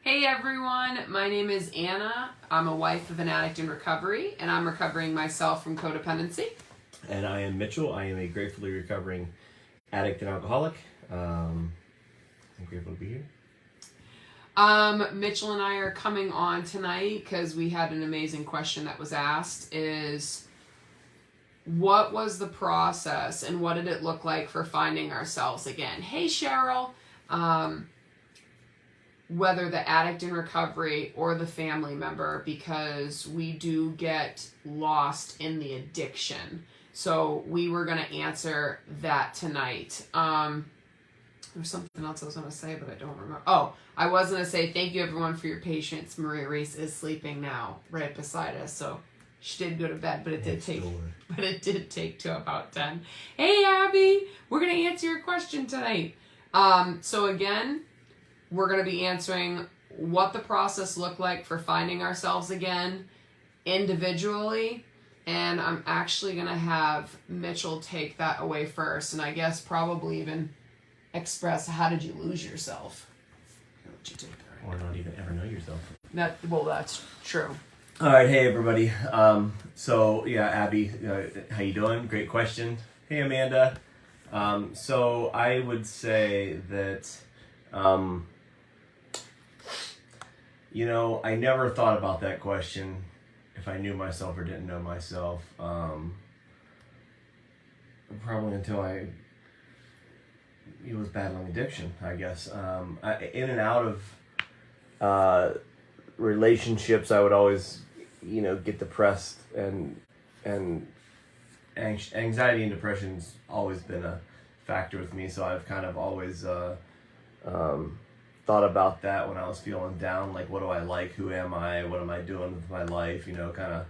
Hey everyone, my name is Anna. I'm a wife of an addict in recovery, and I'm recovering myself from codependency. And I am Mitchell. I am a gratefully recovering addict and alcoholic. I'm grateful to be here. Mitchell and I are coming on tonight because we had an amazing question that was asked is, what was the process and what did it look like for finding ourselves again? Hey Cheryl, whether the addict in recovery or the family member, because we do get lost in the addiction. So we were going to answer that tonight. There's something else I was going to say, but I don't remember. Oh, I was going to say thank you everyone for your patience. Maria Reese is sleeping now right beside us, so she did go to bed, but it did take to about 10. Hey Abby, we're going to answer your question tonight. So again, we're going to be answering what the process looked like for finding ourselves again individually. And I'm actually going to have Mitchell take that away first. And I guess probably even express, how did you lose yourself? Let you take that. Or not even ever know yourself. That's true. All right. Hey, everybody. Abby, how you doing? Great question. Hey, Amanda. So I would say that... I never thought about that question, if I knew myself or didn't know myself, probably until I was battling addiction, I guess. In and out of relationships, I would always, get depressed, and anxiety and depression's always been a factor with me, so I've kind of always... thought about that when I was feeling down, like what do I like, who am I, what am I doing with my life, kind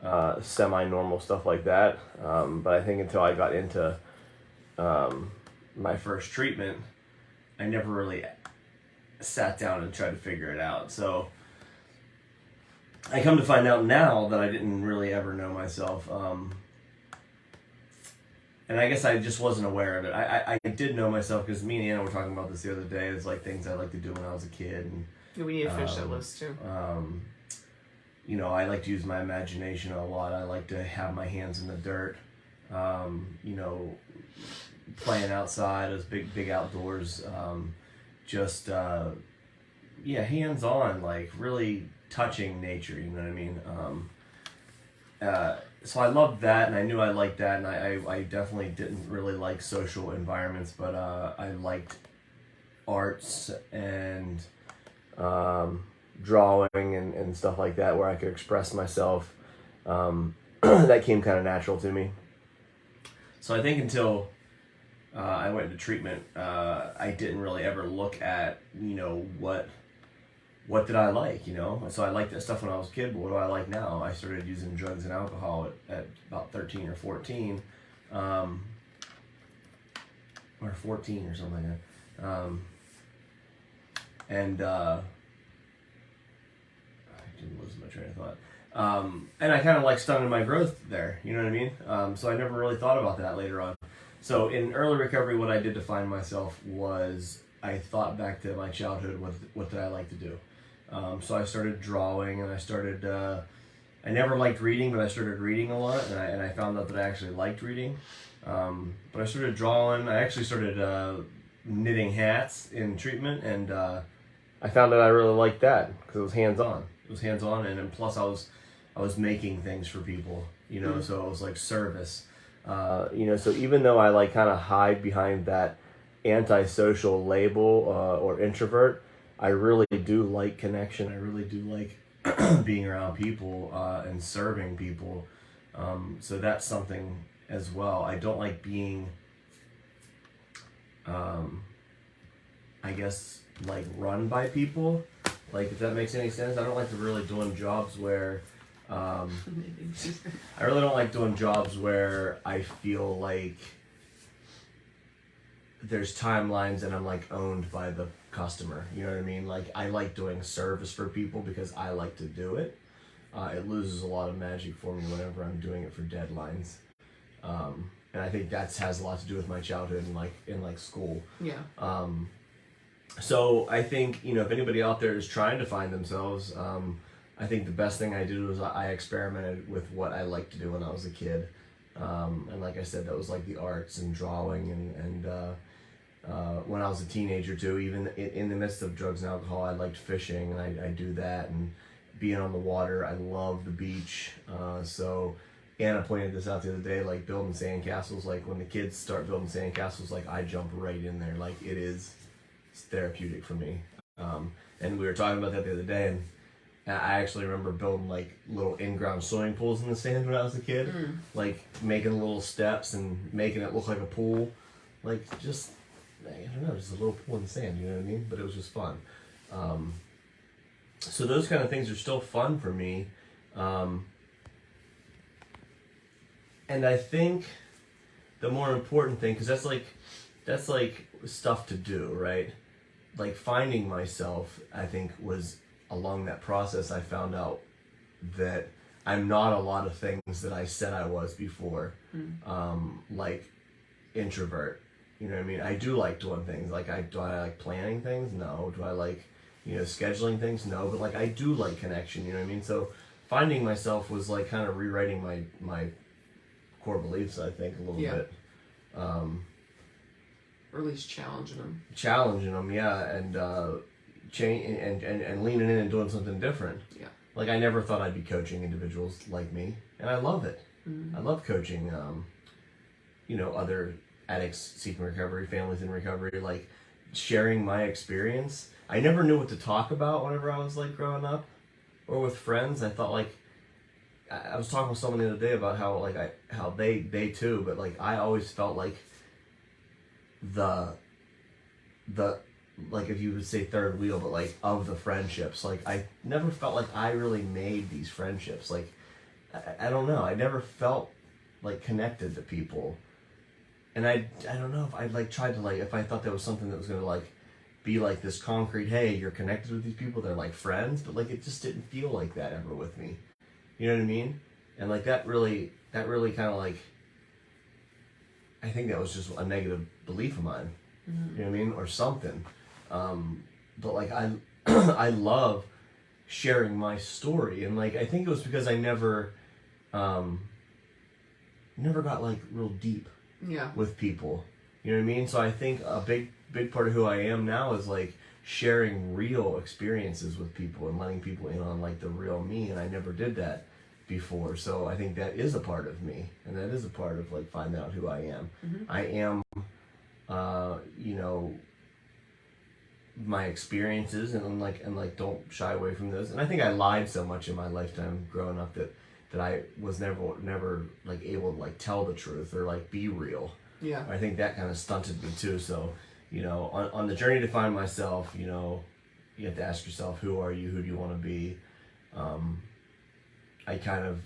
of semi-normal stuff like that. But I think until I got into my first treatment, I never really sat down and tried to figure it out. So I come to find out now that I didn't really ever know myself. And I guess I just wasn't aware of it. I did know myself because me and Anna were talking about this the other day. It's like things I liked to do when I was a kid. And we need to finish that list too. I like to use my imagination a lot. I like to have my hands in the dirt. Playing outside, those big outdoors. Hands on, like really touching nature. You know what I mean? So I loved that, and I knew I liked that, and I definitely didn't really like social environments, but I liked arts and drawing and stuff like that, where I could express myself. That came kind of natural to me. So I think until I went into treatment, I didn't really ever look at, what did I like, So I liked that stuff when I was a kid, but what do I like now? I started using drugs and alcohol at about 13 or 14, or 14 or something like that. I didn't lose my train of thought. And I kind of stung in my growth there, you know what I mean? So I never really thought about that later on. So in early recovery, what I did to find myself was I thought back to my childhood, what did I like to do? So I started drawing, and I started, I never liked reading, but I started reading a lot, and I found out that I actually liked reading. But I started drawing. I actually started knitting hats in treatment, and I found that I really liked that because it was hands-on. And plus I was making things for people, so it was like service. So even though I kind of hide behind that antisocial label or introvert, I really do like connection. I really do like being around people and serving people. So that's something as well. I don't like being, run by people. If that makes any sense. I don't like really doing jobs where, I really don't like doing jobs where I feel like there's timelines and I'm owned by the customer, you know what I mean? I like doing service for people because I like to do it. It loses a lot of magic for me whenever I'm doing it for deadlines. And I think that has a lot to do with my childhood and in school. Yeah. So I think, if anybody out there is trying to find themselves, I think the best thing I did was I experimented with what I liked to do when I was a kid. And like I said, that was like the arts and drawing and when I was a teenager too, even in the midst of drugs and alcohol, I liked fishing and I do that, and being on the water. I love the beach. So Anna pointed this out the other day, like building sandcastles. Like when the kids start building sandcastles, like I jump right in there. Like it's therapeutic for me. And we were talking about that the other day, and I actually remember building like little in-ground swimming pools in the sand when I was a kid, like making little steps and making it look like a pool, like just, I don't know, just a little pool in the sand, you know what I mean? But it was just fun. So those kind of things are still fun for me. And I think the more important thing, because that's like stuff to do, right? Like finding myself, I think, was along that process. I found out that I'm not a lot of things that I said I was before. Like introvert, you know what I mean? I do like doing things. Like do I like planning things? No. Do I like, scheduling things? No. But like I do like connection, you know what I mean? So finding myself was like kind of rewriting my core beliefs, I think, a little bit. Or at least challenging them. Yeah, and change and leaning in and doing something different. Yeah. Like I never thought I'd be coaching individuals like me, and I love it. I love coaching, other addicts seeking recovery, families in recovery, like sharing my experience. I never knew what to talk about whenever I was like growing up, or with friends. I thought like I was talking with someone the other day about how they too, but like I always felt like the like if you would say third wheel, but like of the friendships, like I never felt like I really made these friendships. Like I don't know, I never felt like connected to people, and I don't know if I like tried to like if I thought there was something that was gonna like be like this concrete, hey, you're connected with these people, they're like friends, but like it just didn't feel like that ever with me. You know what I mean? And like that really kind of like, I think that was just a negative belief of mine. You know what I mean? Or something. But like I love sharing my story, and like I think it was because I never got like real deep with people. You know what I mean? So I think a big part of who I am now is like sharing real experiences with people and letting people in on like the real me, and I never did that before. So I think that is a part of me, and that is a part of like finding out who I am. I am my experiences, and don't shy away from those. And I think I lied so much in my lifetime growing up that I was never like able to like tell the truth or like be real. Yeah. I think that kind of stunted me too. So, on the journey to find myself, you have to ask yourself, who are you? Who do you want to be? I kind of,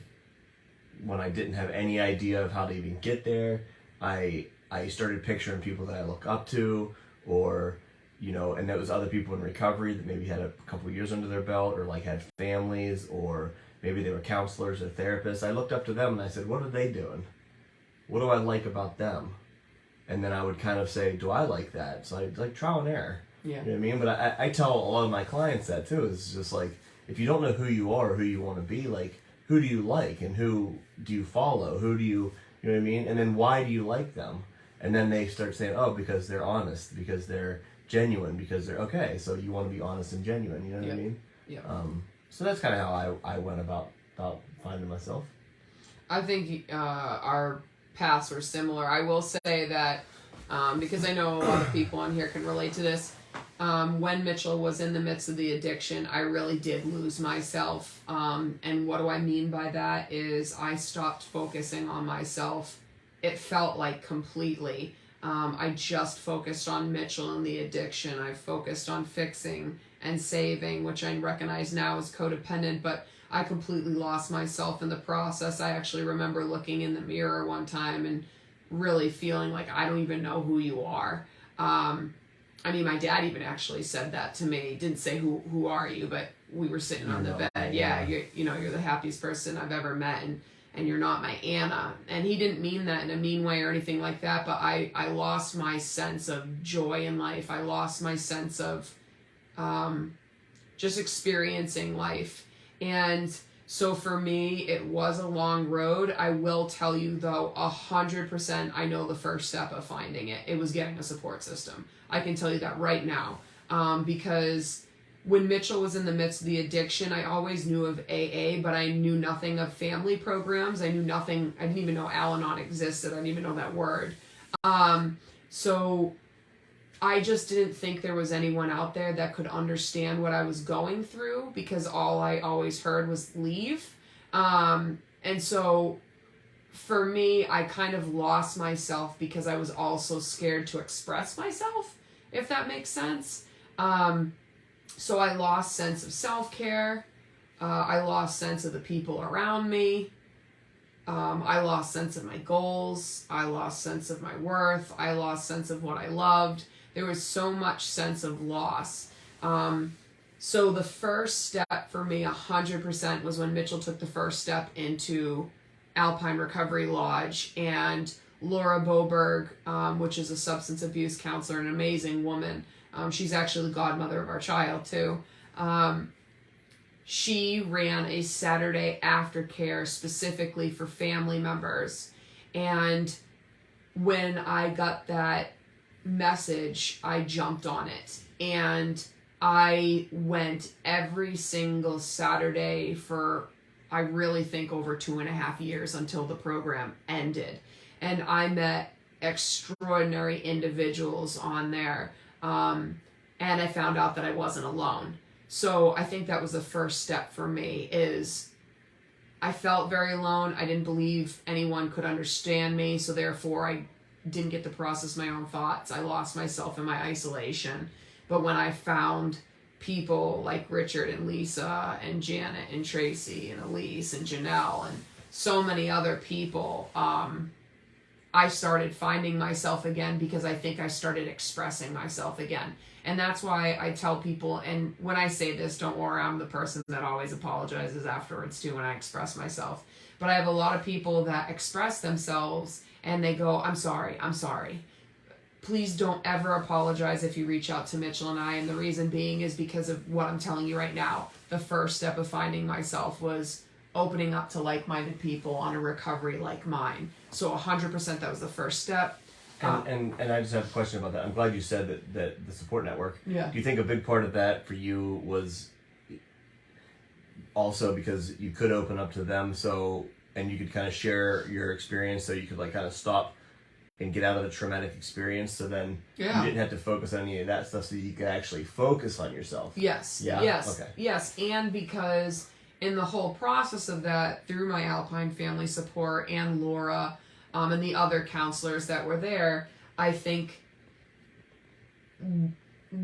when I didn't have any idea of how to even get there, I started picturing people that I look up to, or, and that was other people in recovery that maybe had a couple of years under their belt, or like had families, or maybe they were counselors or therapists. I looked up to them and I said, what are they doing? What do I like about them? And then I would kind of say, do I like that? So I like trial and error. Yeah. You know what I mean? But I tell a lot of my clients that too. It's just like, if you don't know who you are or who you want to be, like, who do you like and who do you follow? Who do you know what I mean? And then why do you like them? And then they start saying, oh, because they're honest, because they're genuine, because they're okay. So you want to be honest and genuine, you know what I mean? Yeah. So that's kind of how I went about finding myself. I think our paths were similar. I will say that because I know a lot of people on here can relate to this. When Mitchell was in the midst of the addiction, I really did lose myself. And what do I mean by that is I stopped focusing on myself. It felt like completely. I just focused on Mitchell and the addiction. I focused on fixing and saving, which I recognize now as codependent, but I completely lost myself in the process. I actually remember looking in the mirror one time and really feeling like I don't even know who you are. I mean, my dad even actually said that to me. Didn't say who are you, but we were sitting on the bed. Yeah, you're the happiest person I've ever met, and you're not my Anna. And he didn't mean that in a mean way or anything like that, but I lost my sense of joy in life. I lost my sense of just experiencing life. And so for me, it was a long road. I will tell you though, 100% I know the first step of finding it. It was getting a support system. I can tell you that right now. Because when Mitchell was in the midst of the addiction, I always knew of AA, but I knew nothing of family programs. I knew nothing. I didn't even know Al-Anon existed. I didn't even know that word. So I just didn't think there was anyone out there that could understand what I was going through, because all I always heard was leave. And so for me, I kind of lost myself because I was also scared to express myself, if that makes sense. So I lost sense of self-care. I lost sense of the people around me. I lost sense of my goals. I lost sense of my worth. I lost sense of what I loved. There was so much sense of loss. So the first step for me 100% was when Mitchell took the first step into Alpine Recovery Lodge, and Laura Boberg, which is a substance abuse counselor, an amazing woman. She's actually the godmother of our child too. She ran a Saturday aftercare specifically for family members. And when I got that message, I jumped on it. And I went every single Saturday for, I really think, over 2.5 years until the program ended. And I met extraordinary individuals on there. And I found out that I wasn't alone. So I think that was the first step for me. Is I felt very alone. I didn't believe anyone could understand me. So therefore I didn't get to process my own thoughts. I lost myself in my isolation. But when I found people like Richard and Lisa and Janet and Tracy and Elise and Janelle and so many other people, I started finding myself again, because I think I started expressing myself again. And that's why I tell people, and when I say this, don't worry, I'm the person that always apologizes afterwards too when I express myself. But I have a lot of people that express themselves and they go, I'm sorry. Please don't ever apologize if you reach out to Mitchell and I. And the reason being is because of what I'm telling you right now. The first step of finding myself was opening up to like-minded people on a recovery like mine. So 100% that was the first step. And I just have a question about that. I'm glad you said that the support network. Yeah. Do you think a big part of that for you was also because you could open up to them, and you could kind of share your experience, so you could like kind of stop and get out of the traumatic experience, so then you didn't have to focus on any of that stuff, so you could actually focus on yourself? Yes. Yeah? Yes. Okay. Yes. And because in the whole process of that, through my Alpine family support and Laura, and the other counselors that were there, I think,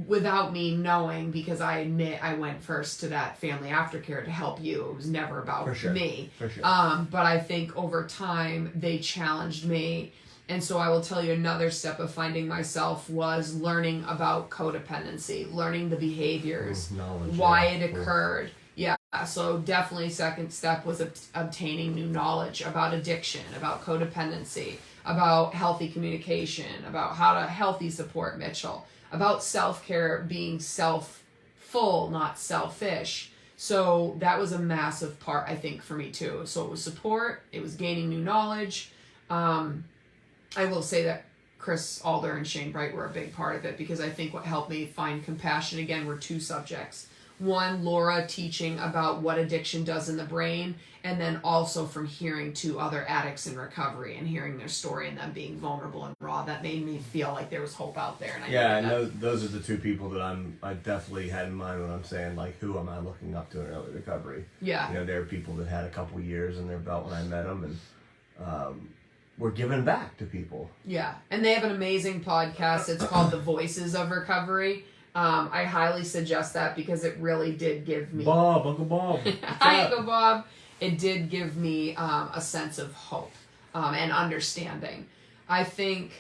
without me knowing, because I admit I went first to that family aftercare to help you. It was never about me. For sure. But I think over time they challenged me. And so I will tell you, another step of finding myself was learning about codependency, learning the behaviors, why it occurred. Yeah, so definitely second step was obtaining new knowledge about addiction, about codependency, about healthy communication, about how to healthy support Mitchell, about self-care being self-full, not selfish. So that was a massive part, I think, for me too. So it was support, it was gaining new knowledge. I will say that Chris Alder and Shane Bright were a big part of it, because I think what helped me find compassion again were two subjects. One, Laura teaching about what addiction does in the brain, and then also from hearing two other addicts in recovery and hearing their story and them being vulnerable and raw. That made me feel like there was hope out there. And I know those are the two people that I definitely had in mind when I'm saying, like, who am I looking up to in early recovery? Yeah. You know, there are people that had a couple years in their belt when I met them, and we're giving back to people. Yeah. And they have an amazing podcast. It's called The Voices of Recovery. I highly suggest that, because it really did give me... Uncle Bob. Hi, Uncle Bob. It did give me a sense of hope and understanding. I think,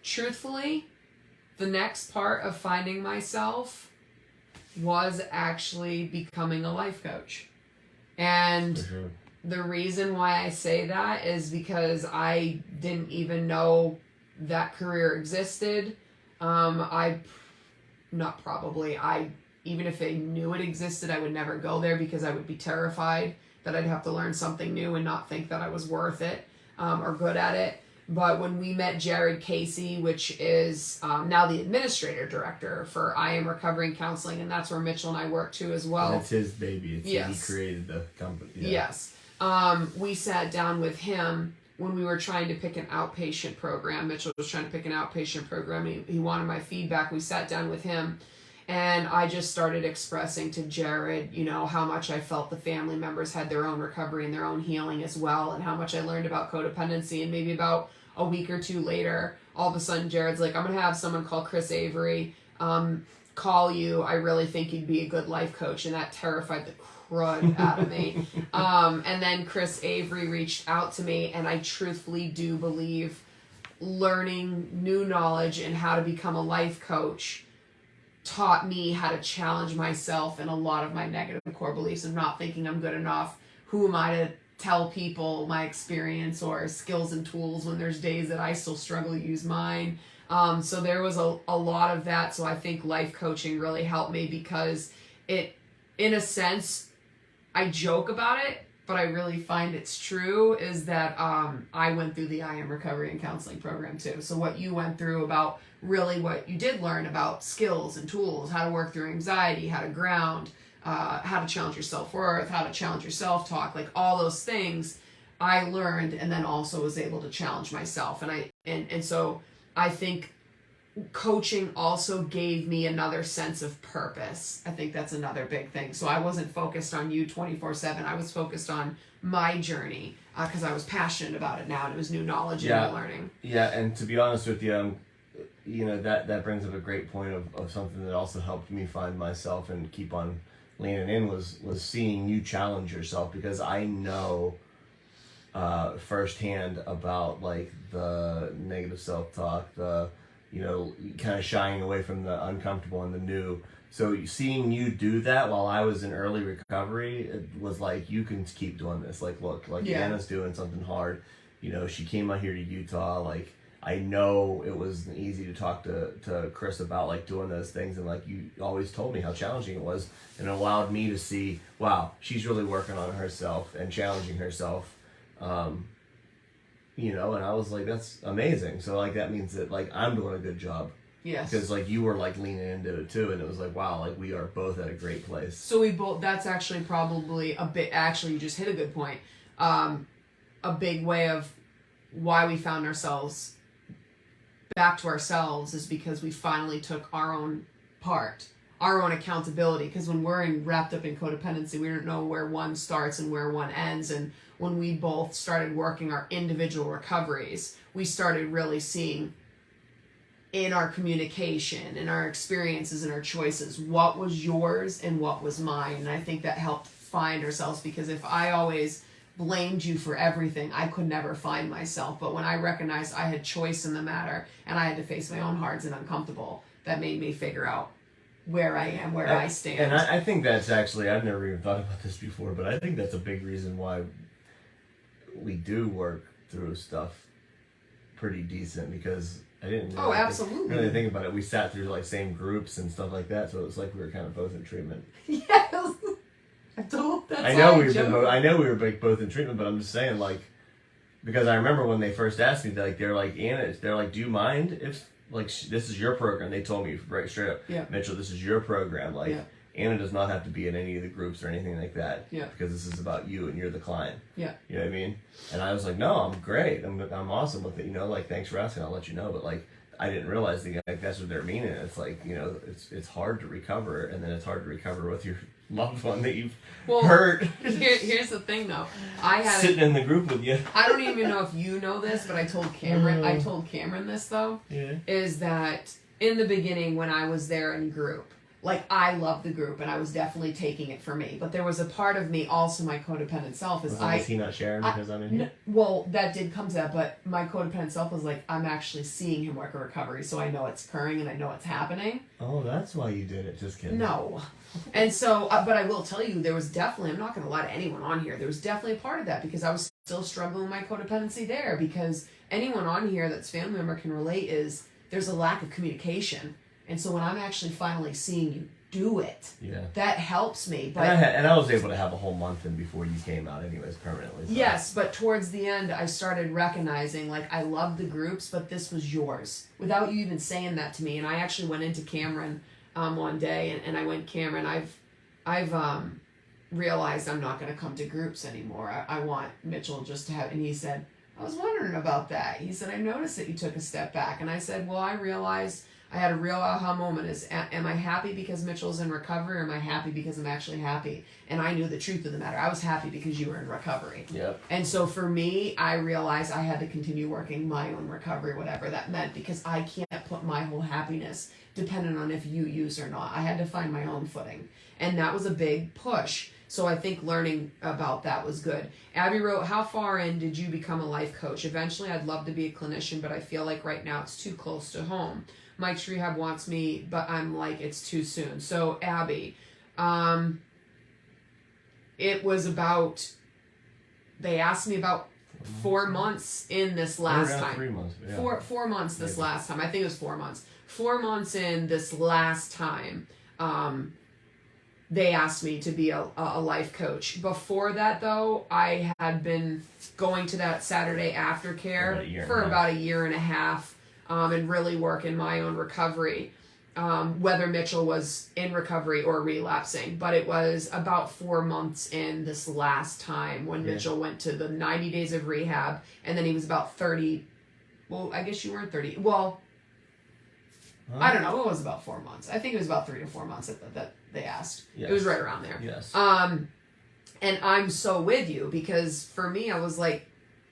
truthfully, the next part of finding myself was actually becoming a life coach. And The reason why I say that is because I didn't even know that career existed. Even if I knew it existed, I would never go there because I would be terrified that I'd have to learn something new and not think that I was worth it or good at it. But when we met Jared Casey, which is now the administrator director for I Am Recovering Counseling, and that's where Mitchell and I work too as well. And it's his baby. Yes. He created the company. Yeah. Yes. We sat down with him when we were trying to pick an outpatient program. Mitchell was trying to pick an outpatient program. He wanted my feedback. We sat down with him, and I just started expressing to Jared, how much I felt the family members had their own recovery and their own healing as well, and how much I learned about codependency. And maybe about a week or two later, all of a sudden Jared's like, I'm going to have someone called Chris Avery call you. I really think you'd be a good life coach. And that terrified the crud out of me. And then Chris Avery reached out to me, and I truthfully do believe learning new knowledge and how to become a life coach taught me how to challenge myself in a lot of my negative core beliefs of not thinking I'm good enough. Who am I to tell people my experience or skills and tools when there's days that I still struggle to use mine? So there was a lot of that. So I think life coaching really helped me because it, in a sense, I joke about it, but I really find it's true, is that I went through the I Am Recovery and Counseling program too. So what you went through about really what you did learn about skills and tools, how to work through anxiety, how to ground, how to challenge your self-worth, how to challenge your self-talk, like all those things I learned, and then also was able to challenge myself. And so I think coaching also gave me another sense of purpose. I think that's another big thing. So I wasn't focused on you 24/7. I was focused on my journey because I was passionate about it now, and it was new knowledge and new learning. Yeah, and to be honest with you, that brings up a great point of something that also helped me find myself and keep on leaning in was seeing you challenge yourself, because I know firsthand about like the negative self-talk, the kind of shying away from the uncomfortable and the new. So seeing you do that while I was in early recovery, it was like, you can keep doing this. Like, look, like Anna's doing something hard. She came out here to Utah. Like, I know it wasn't easy to talk to Chris about like doing those things, and like you always told me how challenging it was, and it allowed me to see, wow, she's really working on herself and challenging herself. And I was like, that's amazing. So like that means that like I'm doing a good job. Yes. Because like you were like leaning into it too, and it was like, wow, like we are both at a great place. So we both, that's actually probably you just hit a good point. A big way of why we found ourselves back to ourselves is because we finally took our own part, our own accountability. Because when we're wrapped up in codependency, we don't know where one starts and where one ends. And when we both started working our individual recoveries, we started really seeing in our communication, in our experiences and our choices, what was yours and what was mine. And I think that helped find ourselves, because if I always blamed you for everything, I could never find myself. But when I recognized I had choice in the matter and I had to face my own hards and uncomfortable, that made me figure out where I am, where I stand. And I think that's actually, I've never even thought about this before, but I think that's a big reason why we do work through stuff pretty decent, because I didn't really absolutely think about it. We sat through like same groups and stuff like that, so it was like we were kind of both in treatment. Yes. I know we were both in treatment, but I'm just saying, like, because I remember when they first asked me, they're like, Anna, they're like, do you mind if like this is your program? They told me right straight up, Mitchell, this is your program. Like, Anna does not have to be in any of the groups or anything like that. Yeah. Because this is about you and you're the client. Yeah. You know what I mean? And I was like, no, I'm great. I'm awesome with it. Like, thanks for asking. I'll let you know. But like, I didn't realize like that's what they're meaning. It's like, it's hard to recover, and then it's hard to recover with your loved one that you've hurt. Here's the thing, though. I had sitting in the group with you. I don't even know if you know this, but I told Cameron. I told Cameron this though. Yeah. Is that in the beginning when I was there in group, like I love the group and I was definitely taking it for me, but there was a part of me, also my codependent self, is Is he not sharing because I'm in here? well, that did come to that, but my codependent self was like, I'm actually seeing him work a recovery, so I know it's occurring and I know it's happening. Oh, that's why you did it. Just kidding. No. And so, but I will tell you, there was definitely, I'm not going to lie to anyone on here, there was definitely a part of that because I was still struggling with my codependency there, because anyone on here that's family member can relate is there's a lack of communication. And so when I'm actually finally seeing you do it, that helps me. But and I was able to have a whole month in before you came out anyways, permanently. So. Yes, but towards the end, I started recognizing, like, I love the groups, but this was yours. Without you even saying that to me. And I actually went into Cameron one day, and I went, Cameron, I've realized I'm not going to come to groups anymore. I want Mitchell just to have, and he said, I was wondering about that. He said, I noticed that you took a step back. And I said, well, I realized I had a real aha moment is, am I happy because Mitchell's in recovery, or am I happy because I'm actually happy? And I knew the truth of the matter. I was happy because you were in recovery. Yep. And so for me, I realized I had to continue working my own recovery, whatever that meant, because I can't put my whole happiness dependent on if you use or not. I had to find my own footing. And that was a big push. So I think learning about that was good. Abby wrote, how far in did you become a life coach? Eventually, I'd love to be a clinician, but I feel like right now it's too close to home. Mike's Rehab wants me, but I'm like, it's too soon. So Abby, it was about, they asked me about 4 months in this last time. 3 months. Yeah. 4 months this last time. I think it was 4 months. 4 months in this last time, they asked me to be a life coach. Before that, though, I had been going to that Saturday aftercare for about a year and a half, and really working my own recovery, whether Mitchell was in recovery or relapsing. But it was about 4 months in this last time when Mitchell went to the 90 days of rehab, and then he was about 30. Well, I guess you weren't 30. Well, I don't know. It was about 4 months. I think it was about 3 to 4 months that they asked. Yes. It was right around there. Yes. And I'm so with you, because for me, I was like,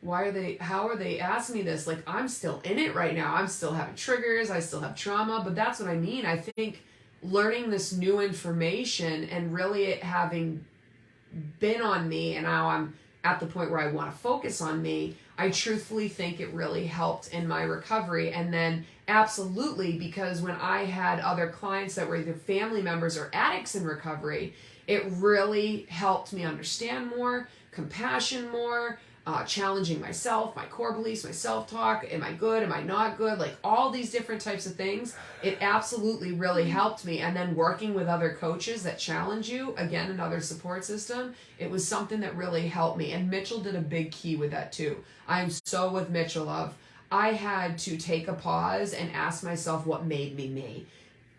how are they asking me this? Like, I'm still in it right now. I'm still having triggers. I still have trauma, but that's what I mean. I think learning this new information and really it having been on me, and now I'm at the point where I want to focus on me, I truthfully think it really helped in my recovery. And then absolutely, because when I had other clients that were either family members or addicts in recovery, it really helped me understand more, compassion more, challenging myself, my core beliefs, my self-talk. Am I good? Am I not good? Like all these different types of things. It absolutely really helped me. And then working with other coaches that challenge you, again, another support system, it was something that really helped me. And Mitchell did a big key with that too. I'm so with Mitchell of, I had to take a pause and ask myself what made me me.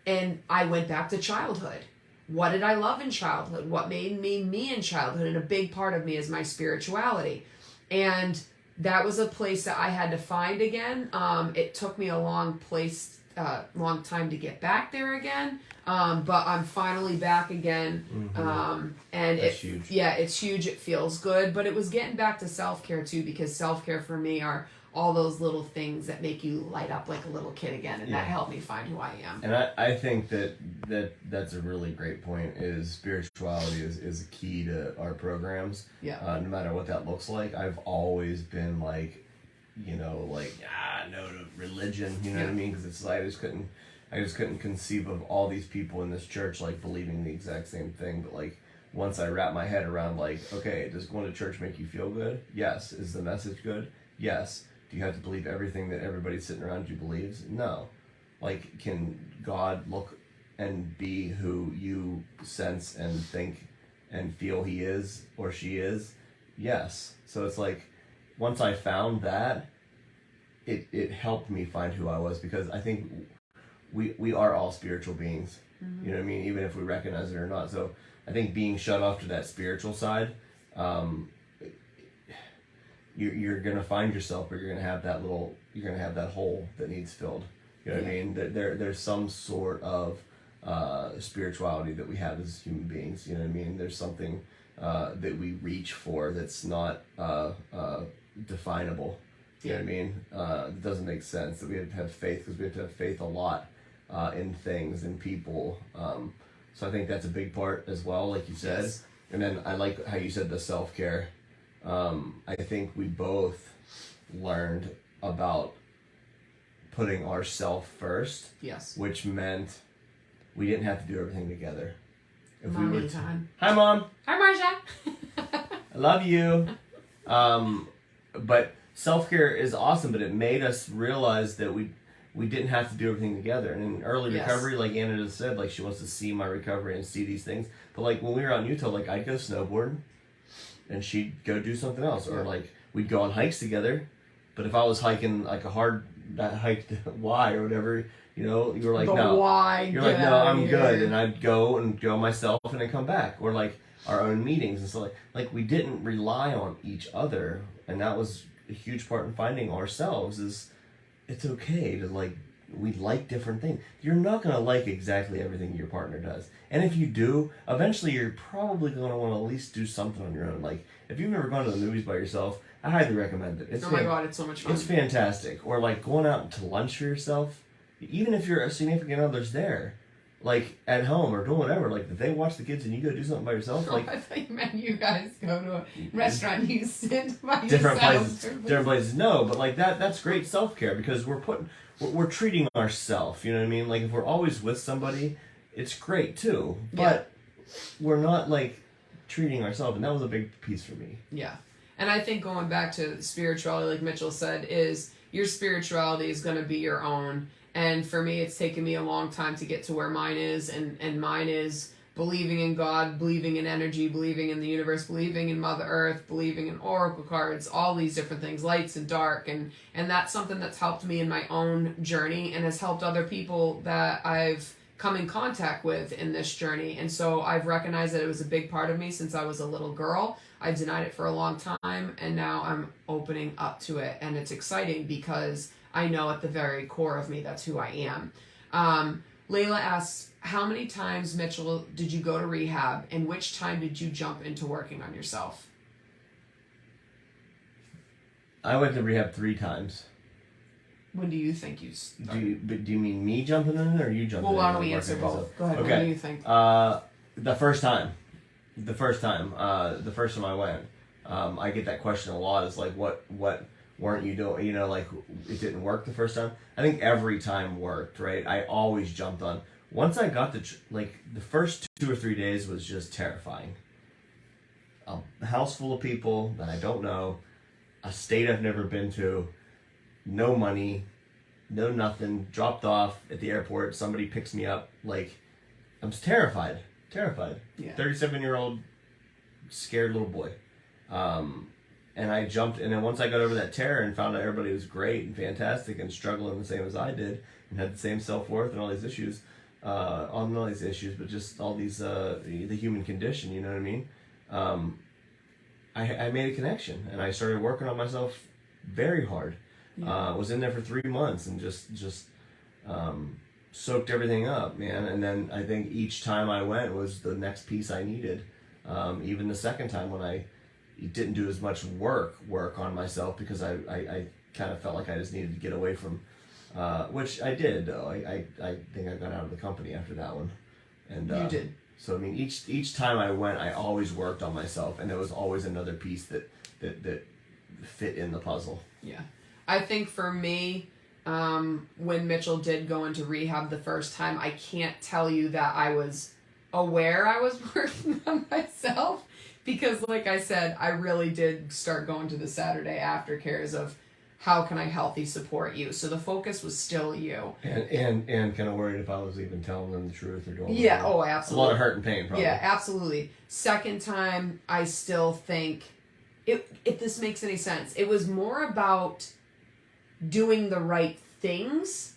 And I went back to childhood. What did I love in childhood? What made me me in childhood? And a big part of me is my spirituality. And that was a place that I had to find again. It took me a long time to get back there again. But I'm finally back again. And that's huge. Yeah, it's huge. It feels good. But it was getting back to self-care too, because self-care for me are all those little things that make you light up like a little kid again. And that helped me find who I am. And I think that's a really great point, is spirituality is a key to our programs. Yeah. No matter what that looks like. I've always been like, no to religion, you know what I mean? Because it's like I just couldn't conceive of all these people in this church like believing the exact same thing. But like once I wrap my head around like, okay, does going to church make you feel good? Yes. Is the message good? Yes. Do you have to believe everything that everybody sitting around you believes? No. Like, can God look and be who you sense and think and feel he is or she is? Yes. So it's like, once I found that, it helped me find who I was, because I think we are all spiritual beings. You know what I mean? Even if we recognize it or not. So I think being shut off to that spiritual side, you're gonna find yourself, or you're gonna have that hole that needs filled. You know what I mean? There's some sort of spirituality that we have as human beings. You know what I mean? There's something that we reach for that's not definable. You know what I mean? It doesn't make sense that we have to have faith, because we have to have faith a lot in things and people. So I think that's a big part as well, like you said. Yes. And then I like how you said the self-care. I think we both learned about putting ourselves first, Yes. which meant we didn't have to do everything together. If Mommy time. Hi, Mom. Hi, Marcia. I love you. But self-care is awesome, but it made us realize that we didn't have to do everything together. And in early Yes. recovery, like Anna just said, like she wants to see my recovery and see these things. But like when we were out in Utah, like I'd go snowboarding and she'd go do something else. Or like we'd go on hikes together. But if I was hiking like a hard hike to Y or whatever, you know, you were like, But no. why? You're Get like, no, outta I'm here. good. And I'd go myself and then come back. Or like our own meetings and so like we didn't rely on each other. And that was a huge part in finding ourselves is it's okay to like we like different things. You're not gonna like exactly everything your partner does. And if you do, eventually you're probably gonna want to at least do something on your own. Like if you've never gone to the movies by yourself, I highly recommend it. It's Oh my God, it's so much fun. it's fantastic. Or like going out to lunch for yourself, even if your significant other's there, like at home or doing whatever. Like if they watch the kids and you go do something by yourself, like I thought you meant you guys go to a restaurant, you sit by different yourselves. different places. No, but like that's great self care because we're treating ourselves. You know what I mean? Like if we're always with somebody, it's great too. But we're not like treating ourselves, and that was a big piece for me. Yeah. And I think going back to spirituality, like Mitchell said, is your spirituality is going to be your own. And for me, it's taken me a long time to get to where mine is. And mine is believing in God, believing in energy, believing in the universe, believing in Mother Earth, believing in oracle cards, all these different things, lights and dark. And that's something that's helped me in my own journey and has helped other people that I've come in contact with in this journey. And so I've recognized that it was a big part of me since I was a little girl. I denied it for a long time, and now I'm opening up to it. And it's exciting because I know at the very core of me that's who I am. Layla asks, how many times, Mitchell, did you go to rehab, and which time did you jump into working on yourself? I went to rehab 3 times. When do you think you Do started? you mean me jumping in or you jumping Well, in? why don't and we answer working on both? Go ahead. Okay. What do you think? The first time I went, I get that question a lot. It's like, what weren't you doing? You know, like it didn't work the first time. I think every time worked, right? I always jumped on. Once I got the first 2 or 3 days was just terrifying. A house full of people that I don't know, a state I've never been to, no money, no nothing, dropped off at the airport. Somebody picks me up. Like, I'm terrified. Yeah. 37-year-old scared little boy. And I jumped, and then once I got over that terror and found out everybody was great and fantastic and struggling the same as I did and had the same self-worth and all these issues, but just all these, the human condition, you know what I mean? I made a connection and I started working on myself very hard. Was in there for 3 months and just soaked everything up, man. And then I think each time I went was the next piece I needed. Even the second time when I didn't do as much work on myself because I kind of felt like I just needed to get away from, which I did though. I think I got out of the company after that one. And You did. So I mean, each time I went, I always worked on myself, and there was always another piece that fit in the puzzle. Yeah. I think for me, when Mitchell did go into rehab the first time, I can't tell you that I was aware I was working on myself because, like I said, I really did start going to the Saturday aftercares of how can I healthy support you. So the focus was still you. And kind of worried if I was even telling them the truth or doing Yeah. whatever. Oh, A absolutely. lot of hurt and pain, probably. Yeah, absolutely. Second time, I still think, if this makes any sense, it was more about doing the right things,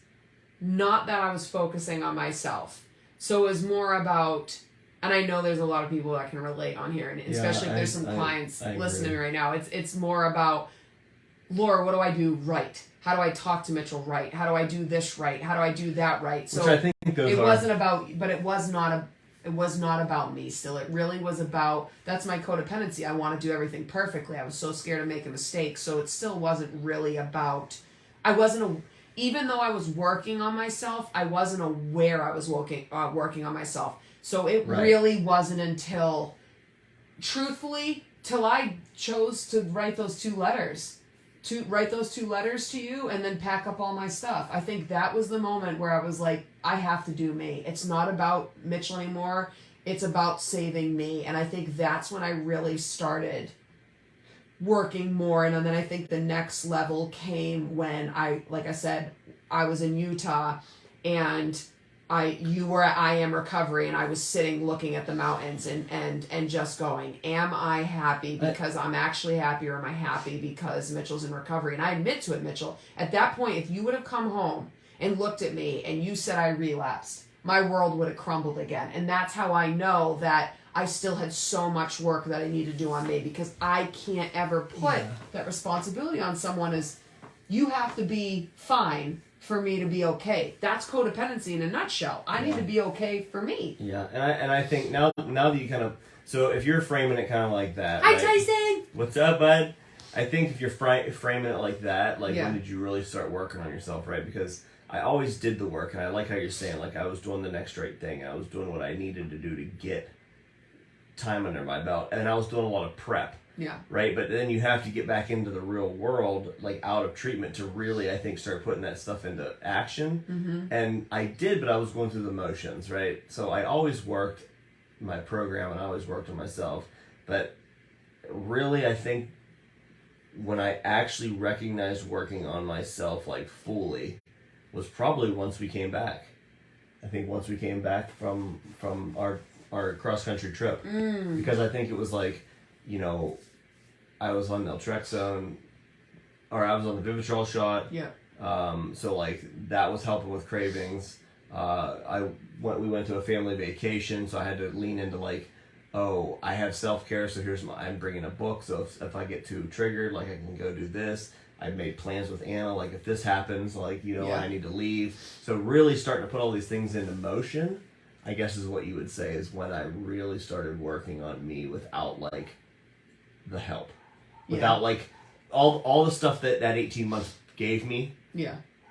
not that I was focusing on myself. So it was more about, and I know there's a lot of people that can relate on here, and especially if there's some clients I listening agree. right now. It's more about, Laura, what do I do right? How do I talk to Mitchell right? How do I do this right? How do I do that right? So Which I think those it are... wasn't about, but it was not about me still. It really was about, that's my codependency. I want to do everything perfectly. I was so scared of making mistakes. So it still wasn't really about, even though I was working on myself, I wasn't aware I was working on myself. So it Right. really wasn't until, truthfully, till I chose to write those two letters. To write those two letters to you and then pack up all my stuff. I think that was the moment where I was like, I have to do me. It's not about Mitchell anymore. It's about saving me. And I think that's when I really started working more. And then I think the next level came when like I said, I was in Utah and you were at I Am Recovery, and I was sitting looking at the mountains and just going, am I happy because I'm actually happy, or am I happy because Mitchell's in recovery? And I admit to it, Mitchell, at that point, if you would have come home and looked at me and you said I relapsed, my world would have crumbled again. And that's how I know that I still had so much work that I need to do on me, because I can't ever put that responsibility on someone as, you have to be fine for me to be okay. That's codependency in a nutshell. I need to be okay for me. Yeah, and I think now that you kind of, so if you're framing it kind of like that. Hi, right? Tyson! What's up, bud? I think if you're framing it like that, like Yeah. when did you really start working on yourself, right? Because I always did the work, and I like how you're saying, like, I was doing the next right thing. I was doing what I needed to do to get time under my belt, and I was doing a lot of prep. Yeah. Right, but then you have to get back into the real world, like out of treatment, to really, I think, start putting that stuff into action. Mm-hmm. And I did, but I was going through the motions, right? So I always worked my program, and I always worked on myself. But really, I think when I actually recognized working on myself, like, fully, was probably once we came back. I think once we came back from our cross country trip, because I think it was like, you know, I was on naltrexone, or I was on the Vivitrol shot. Yeah. So like that was helping with cravings. We went to a family vacation, so I had to lean into like, oh, I have self-care, so I'm bringing a book, so if I get too triggered, like I can go do this. I made plans with Anna, like if this happens, like, you know, I need to leave. So really starting to put all these things into motion, I guess is what you would say, is when I really started working on me without like the help. Without like all the stuff that 18 months gave me,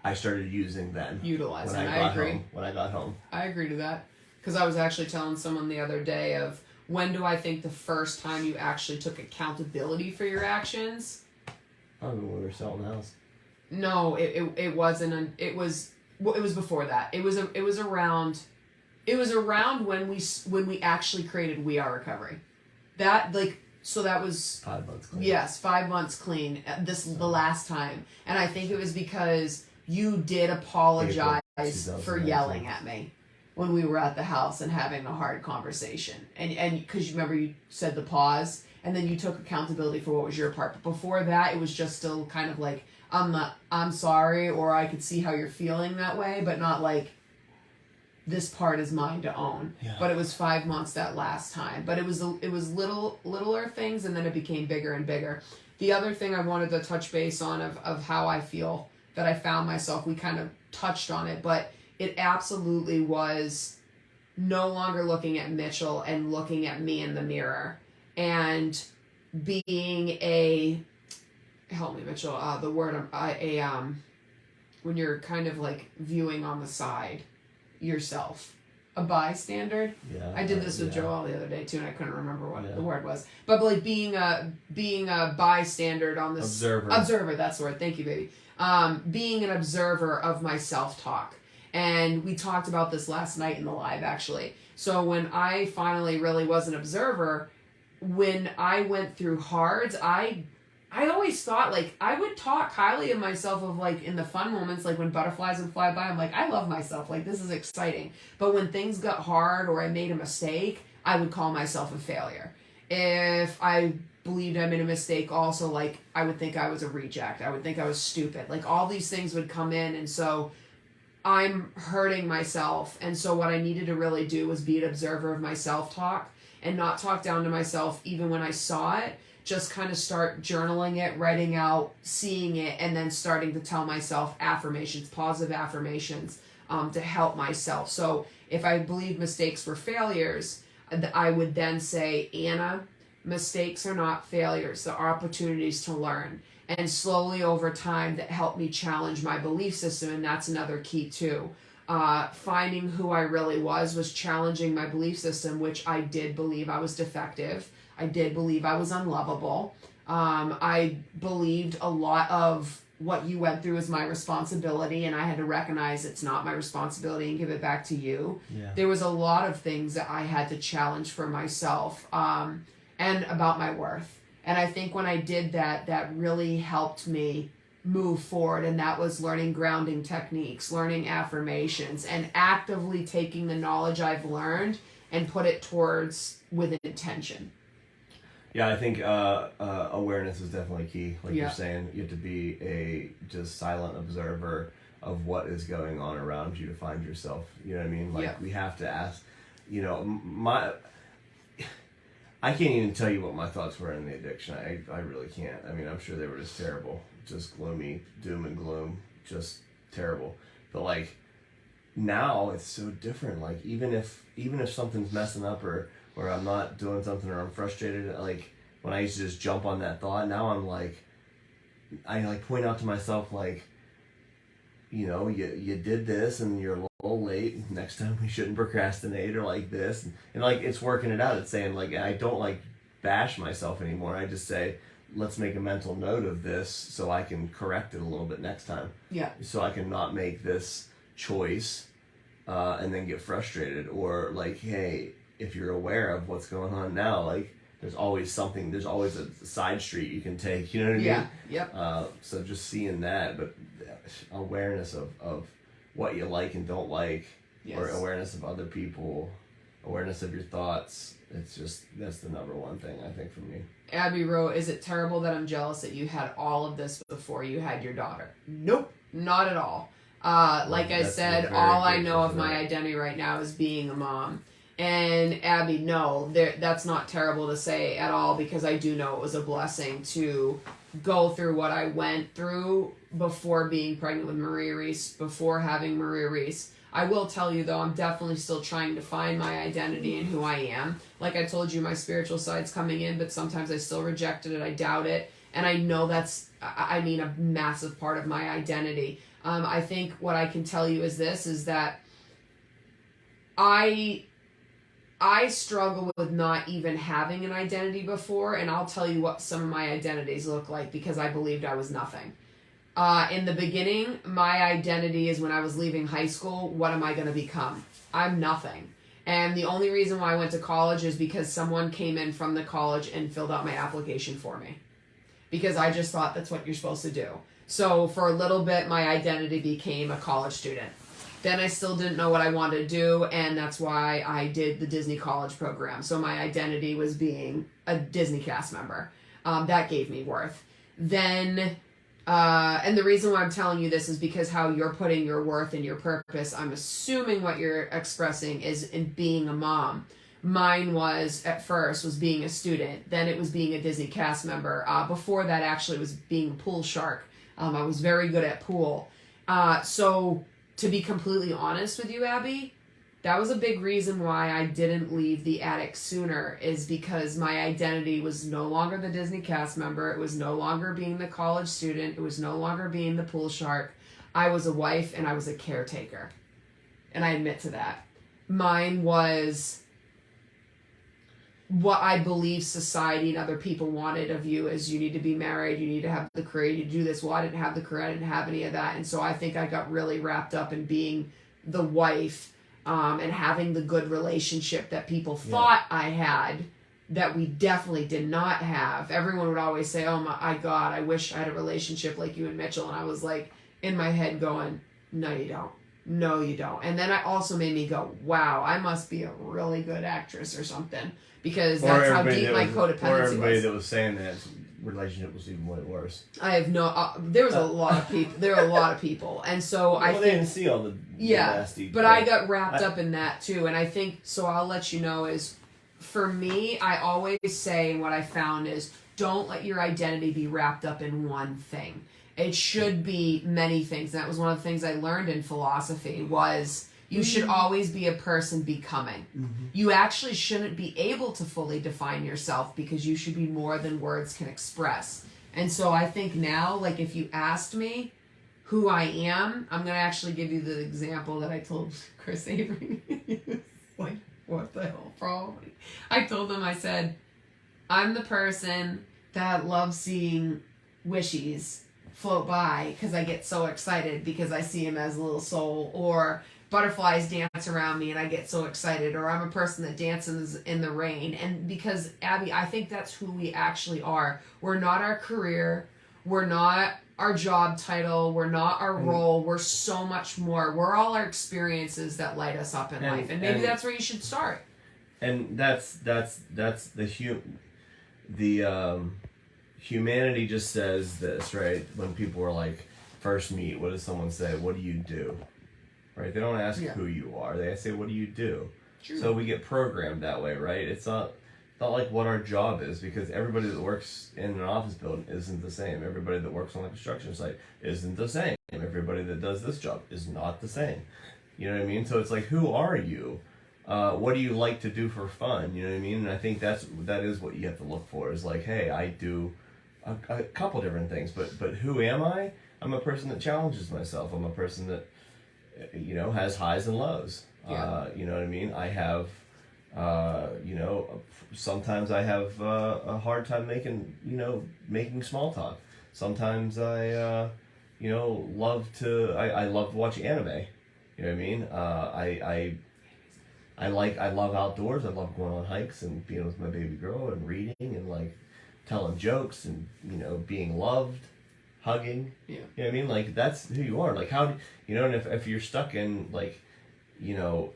I started using then. Utilizing. When I agree. When I got home. I agree to that. Because I was actually telling someone the other day of, when do I think the first time you actually took accountability for your actions? Probably when we were selling the house. No, it wasn't. It was before that. It was around when we actually created We Are Recovery. That, like, so that was 5 months clean. Yes, 5 months clean. The last time, and I think it was because you did apologize for yelling at me when we were at the house and having a hard conversation, and because you remember you said the pause, and then you took accountability for what was your part. But before that, it was just still kind of like, I'm sorry, or I could see how you're feeling that way, but not like, this part is mine to own. Yeah. But it was 5 months that last time. But it was littler things, and then it became bigger and bigger. The other thing I wanted to touch base on of how I feel that I found myself, we kind of touched on it, but it absolutely was no longer looking at Mitchell and looking at me in the mirror and being help me, Mitchell, the word, when you're kind of like viewing on the side yourself, a bystander. Yeah. I did this with Joel the other day too, and I couldn't remember what the word was. But like being a bystander on this observer. That's the word. Thank you, baby. Being an observer of my self-talk, and we talked about this last night in the live actually. So when I finally really was an observer, when I went through hards, I always thought, like, I would talk highly of myself of, like, in the fun moments, like when butterflies would fly by, I'm like, I love myself, like, this is exciting. But when things got hard or I made a mistake, I would call myself a failure. If I believed I made a mistake, also, like, I would think I was a reject. I would think I was stupid. Like, all these things would come in, and so I'm hurting myself. And so what I needed to really do was be an observer of my self-talk and not talk down to myself even when I saw it. Just kind of start journaling it, writing out, seeing it, and then starting to tell myself affirmations, positive affirmations, to help myself. So if I believe mistakes were failures, I would then say, Anna, mistakes are not failures. They're opportunities to learn. And slowly over time, that helped me challenge my belief system, and that's another key too. Finding who I really was challenging my belief system, which I did believe I was defective. I did believe I was unlovable. I believed a lot of what you went through is my responsibility, and I had to recognize it's not my responsibility and give it back to you. Yeah. There was a lot of things that I had to challenge for myself, and about my worth. And I think when I did that, that really helped me move forward, and that was learning grounding techniques, learning affirmations, and actively taking the knowledge I've learned and put it towards with an intention. Yeah, I think awareness is definitely key. Like Yeah. you're saying, you have to be a just silent observer of what is going on around you to find yourself. You know what I mean? Like Yeah. we have to ask. You know, I can't even tell you what my thoughts were in the addiction. I really can't. I mean, I'm sure they were just terrible, just gloomy, doom and gloom, just terrible. But like now, it's so different. Like even if something's messing up or I'm not doing something or I'm frustrated, like when I used to just jump on that thought, now I'm like, I like point out to myself like, you know, you did this and you're a little late. Next time we shouldn't procrastinate or like this. And like it's working it out. It's saying like I don't like bash myself anymore. I just say, let's make a mental note of this so I can correct it a little bit next time. Yeah. So I can not make this choice and then get frustrated. Or like, hey, if you're aware of what's going on now, like there's always a side street you can take, you know what I mean? Yeah. Yep. So just seeing that, but awareness of what you like and don't like, Yes. or awareness of other people, awareness of your thoughts, that's the number one thing I think for me. Abby wrote, is it terrible that I'm jealous that you had all of this before you had your daughter? Nope, not at all. Like I That's said, very all I grateful know of for my that. identity right now is being a mom. And Abby, no, that's not terrible to say at all, because I do know it was a blessing to go through what I went through before being pregnant with Maria Reese, before having Maria Reese. I will tell you though, I'm definitely still trying to find my identity and who I am. Like I told you, my spiritual side's coming in, but sometimes I still rejected it, I doubt it. And I know that's, a massive part of my identity. I think what I can tell you is that I struggle with not even having an identity before, and I'll tell you what some of my identities look like, because I believed I was nothing. In the beginning, my identity is when I was leaving high school, what am I going to become? I'm nothing. And the only reason why I went to college is because someone came in from the college and filled out my application for me. Because I just thought that's what you're supposed to do. So for a little bit, my identity became a college student. Then I still didn't know what I wanted to do, and that's why I did the Disney college program. So my identity was being a Disney cast member. That gave me worth. Then, and the reason why I'm telling you this is because how you're putting your worth and your purpose, I'm assuming what you're expressing is in being a mom. Mine was, at first, was being a student. Then it was being a Disney cast member. Before that, actually, was being a pool shark. I was very good at pool. So, to be completely honest with you, Abby, that was a big reason why I didn't leave the attic sooner, is because my identity was no longer the Disney cast member. It was no longer being the college student. It was no longer being the pool shark. I was a wife and I was a caretaker. And I admit to that. Mine was what I believe society and other people wanted of you, is you need to be married, you need to have the career, you do this. Well, I didn't have the career, I didn't have any of that. And so I think I got really wrapped up in being the wife, and having the good relationship that people thought I had, that we definitely did not have. Everyone would always say, oh my God, I wish I had a relationship like you and Mitchell. And I was like, in my head going, no, you don't. No, you don't. And then it also made me go, wow, I must be a really good actress or something, because that's how deep my codependency was. Or everybody that was saying that relationship was even way worse. I have no. There was a lot of people. There are a lot of people, and so I Well, think, they didn't see all the nasty. but I got wrapped up in that too, and I think so. I'll let you know is, for me, I always say, and what I found is, don't let your identity be wrapped up in one thing. It should be many things. That was one of the things I learned in philosophy, was you should always be a person becoming. Mm-hmm. You actually shouldn't be able to fully define yourself, because you should be more than words can express. And so I think now, like if you asked me, who I am, I'm gonna actually give you the example that I told Chris Avery. He was like, what the hell, probably. I told him, I said, I'm the person that loves seeing wishies float by because I get so excited because I see him as a little soul, or butterflies dance around me and I get so excited, or I'm a person that dances in the rain. And because, Abby, I think that's who we actually are. We're not our career, we're not our job title, we're not our role, we're so much more. We're all our experiences that light us up in life, and maybe that's where you should start. And that's the humanity just says this, right? When people are like first meet, what does someone say? What do you do? Right? They don't ask who you are. They say, what do you do? True. So we get programmed that way, right? It's not like what our job is, because everybody that works in an office building isn't the same. Everybody that works on a construction site isn't the same. Everybody that does this job is not the same. You know what I mean? So it's like, who are you? What do you like to do for fun? You know what I mean? And I think that is what you have to look for, is like, hey, I do a couple different things, but who am I? I'm a person that challenges myself. I'm a person that, you know, has highs and lows. Yeah. You know what I mean? I have, you know, sometimes I have a hard time making small talk. Sometimes I, you know, I love to watch anime. You know what I mean? I love outdoors. I love going on hikes and being with my baby girl and reading and like telling jokes and, you know, being loved, hugging. Yeah. You know what I mean? Like, that's who you are. Like, how do you know? And if you're stuck in, like, you know,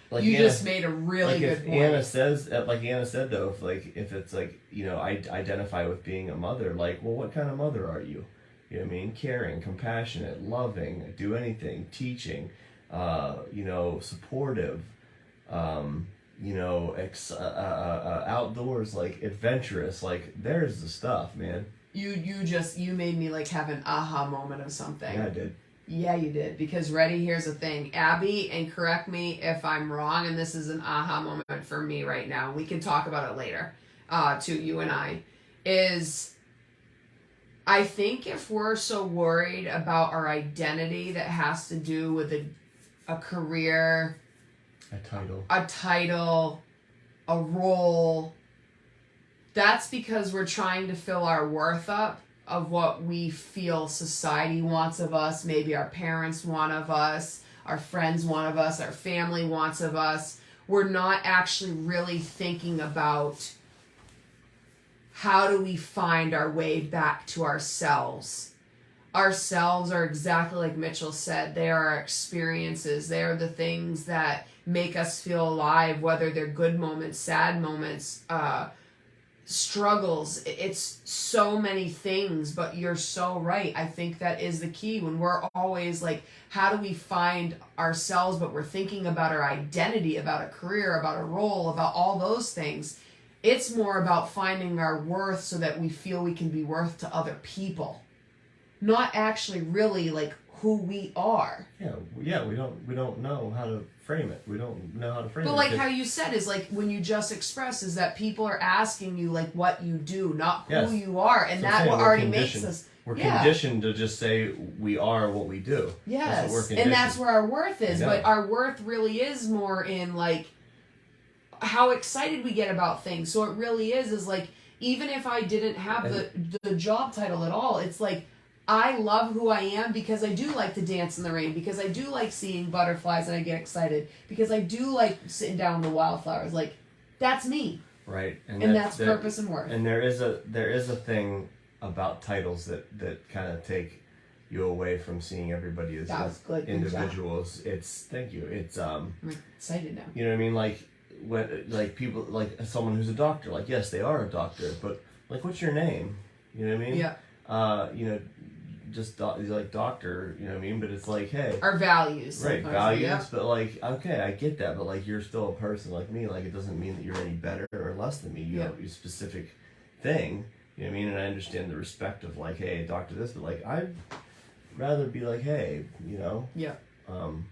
like You Anna, just made a really like good if point. Anna says, like Anna said though, if it's like, you know, I identify with being a mother. Like, well, what kind of mother are you? You know what I mean? Caring, compassionate, loving, do anything, teaching, you know, supportive, you know, outdoors, like adventurous. Like, there's the stuff, man. You made me like have an aha moment of something. Yeah, I did. Yeah, you did. Because ready, here's the thing, Abby, and correct me if I'm wrong, and this is an aha moment for me right now. We can talk about it later, to you and I. Is I think if we're so worried about our identity that has to do with a career, a title, a role, that's because we're trying to fill our worth up of what we feel society wants of us, maybe our parents want of us, our friends want of us, our family wants of us. We're not actually really thinking about how do we find our way back to ourselves. Ourselves are exactly like Mitchell said. They are our experiences. They are the things that make us feel alive, whether they're good moments, sad moments, struggles. It's so many things, but you're so right. I think that is the key when we're always like, how do we find ourselves, but we're thinking about our identity, about a career, about a role, about all those things. It's more about finding our worth so that we feel we can be worth to other people, not actually really like who we are. Yeah, we don't know how to frame it. We don't know how to frame it. But like how you said is like when you just express is that people are asking you like what you do, not who you are, and that what already makes us. We're conditioned to just say we are what we do. Yes, that's and that's where our worth is. But our worth really is more in like how excited we get about things. So it really is like even if I didn't have the job title at all, it's like I love who I am because I do like to dance in the rain, because I do like seeing butterflies and I get excited, because I do like sitting down with the wildflowers. Like, that's me. Right. And that's purpose and worth. And there is a thing about titles that kind of take you away from seeing everybody as individuals. Thank you. It's I'm excited now. You know what I mean? Like when people like someone who's a doctor, like yes, they are a doctor, but like what's your name? You know what I mean? Yeah. You know, just like doctor, you know what I mean? But it's like, hey, our values, right? Values, but like, okay, I get that, but like, you're still a person like me. Like, it doesn't mean that you're any better or less than me. You have your specific thing, you know what I mean? And I understand the respect of like, hey, doctor this, but like, I'd rather be like, hey, you know, I'm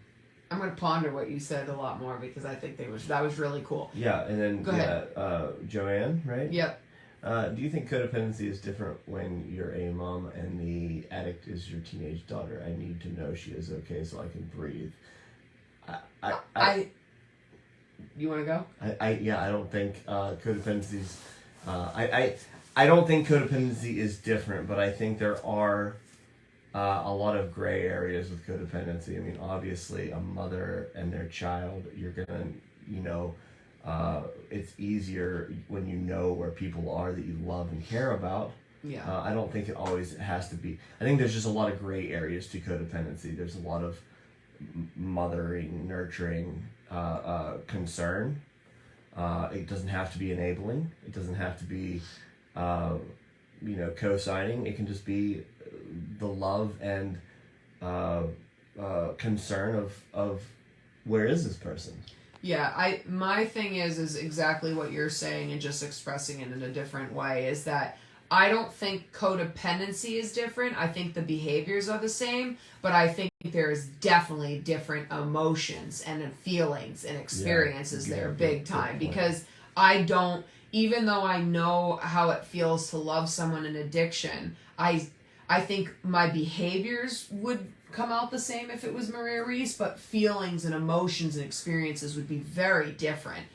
gonna ponder what you said a lot more because I think that was really cool. Yeah, and then Go ahead. Joanne, right? Yep. Do you think codependency is different when you're a mom and the addict is your teenage daughter? I need to know she is okay so I can breathe. You want to go? I don't think codependency's. I don't think codependency is different, but I think there are a lot of gray areas with codependency. I mean, obviously, a mother and their child, you're gonna, it's easier when you know where people are that you love and care about. Yeah. I don't think it always has to be. I think there's just a lot of gray areas to codependency. There's a lot of mothering, nurturing, concern. It doesn't have to be enabling. It doesn't have to be, co-signing. It can just be the love and concern of where is this person. Yeah, my thing is exactly what you're saying and just expressing it in a different way, is that I don't think codependency is different. I think the behaviors are the same, but I think there's definitely different emotions and feelings and experiences there big time, because I don't, even though I know how it feels to love someone in addiction, I think my behaviors would come out the same if it was Maria Reese, but feelings and emotions and experiences would be very different.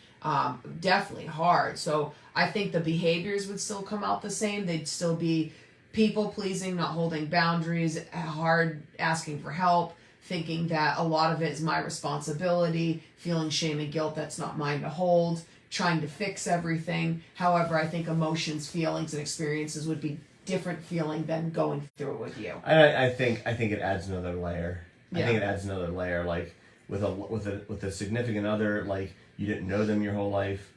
Definitely hard. So I think the behaviors would still come out the same. They'd still be people pleasing, not holding boundaries, hard asking for help, thinking that a lot of it is my responsibility, feeling shame and guilt that's not mine to hold, trying to fix everything. However, I think emotions, feelings, and experiences would be different feeling than going through it with you. I think it adds another layer. Yeah. I think it adds another layer. Like with a significant other, like you didn't know them your whole life,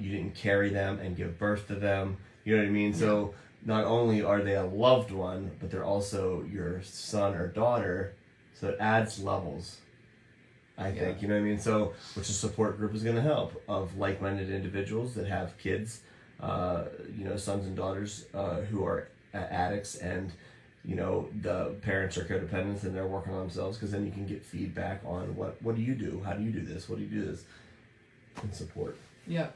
you didn't carry them and give birth to them. You know what I mean? Yeah. So not only are they a loved one, but they're also your son or daughter. So it adds levels. I think, you know what I mean? So, which a support group is going to help, of like-minded individuals that have kids, sons and daughters who are addicts, and the parents are codependents and they're working on themselves, because then you can get feedback on what do you do, how do you do this, what do you do this, and support. Yeah,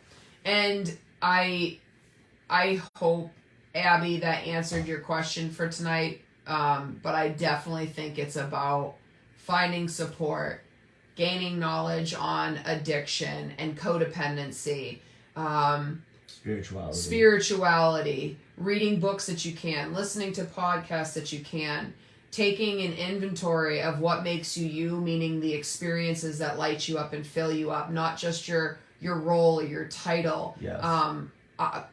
and I hope, Abby, that answered your question for tonight. But I definitely think it's about finding support, gaining knowledge on addiction and codependency. Spirituality, reading books that you can, listening to podcasts that you can, taking an inventory of what makes you you, meaning the experiences that light you up and fill you up, not just your role or your title. Yes.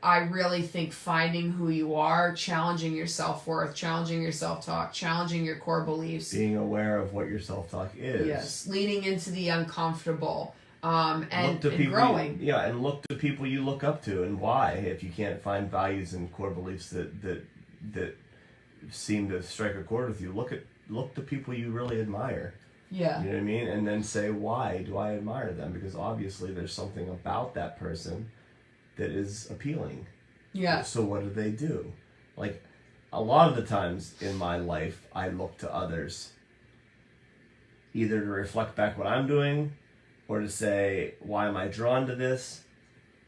I really think finding who you are, challenging your self-worth, challenging your self-talk, challenging your core beliefs. Being aware of what your self-talk is. Yes, leaning into the uncomfortable. And people, growing. Yeah, and look to people you look up to, and why. If you can't find values and core beliefs that seem to strike a chord with you, look to people you really admire. Yeah. You know what I mean? And then say, why do I admire them? Because obviously there's something about that person that is appealing. Yeah. So what do they do? Like, a lot of the times in my life, I look to others either to reflect back what I'm doing, or to say, why am I drawn to this?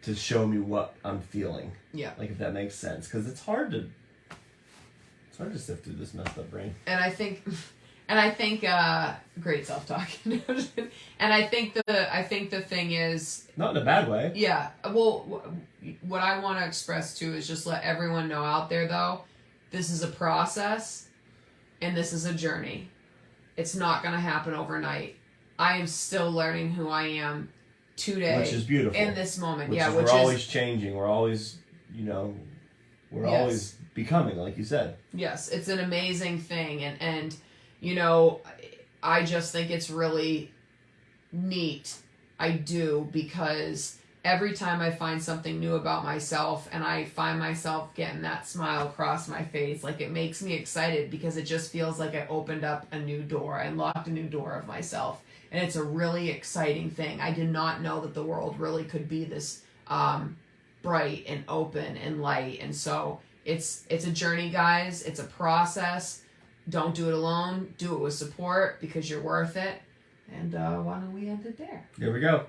To show me what I'm feeling. Yeah. Like, if that makes sense. Because it's hard to sift through this messed up brain. And I think great self-talk. And I think the thing is, not in a bad way. Yeah. Well, what I want to express too is just let everyone know out there, though, this is a process and this is a journey. It's not going to happen overnight. I am still learning who I am today. Which is beautiful. In this moment. We're always changing. We're always, always becoming, like you said. Yes. It's an amazing thing. And I just think it's really neat. I do, because every time I find something new about myself and I find myself getting that smile across my face, like, it makes me excited, because it just feels like I opened up a new door. I unlocked a new door of myself. And it's a really exciting thing. I did not know that the world really could be this bright and open and light. And so it's a journey, guys. It's a process. Don't do it alone. Do it with support, because you're worth it. And why don't we end it there? There we go.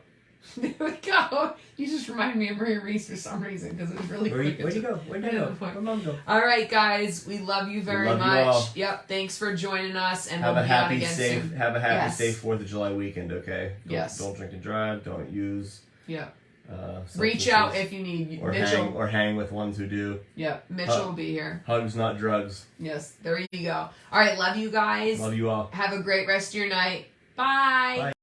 There we go. You just reminded me of Maria Reese for some reason because it was really quick. Where'd you go? Where'd you go? Where'd Mom go? All right, guys, we love you very love you much. all. Yep, thanks for joining us, and Have we'll a be on happy, again safe, soon. have a happy, Yes. safe 4th of July weekend. Okay. Yes. Don't drink and drive. Don't use. Yep. substances, Reach out if you need. or Mitchell. hang with ones who do. Yep. Mitchell will be here. Hugs, not drugs. Yes. There you go. All right. Love you guys. Love you all. Have a great rest of your night. Bye. Bye.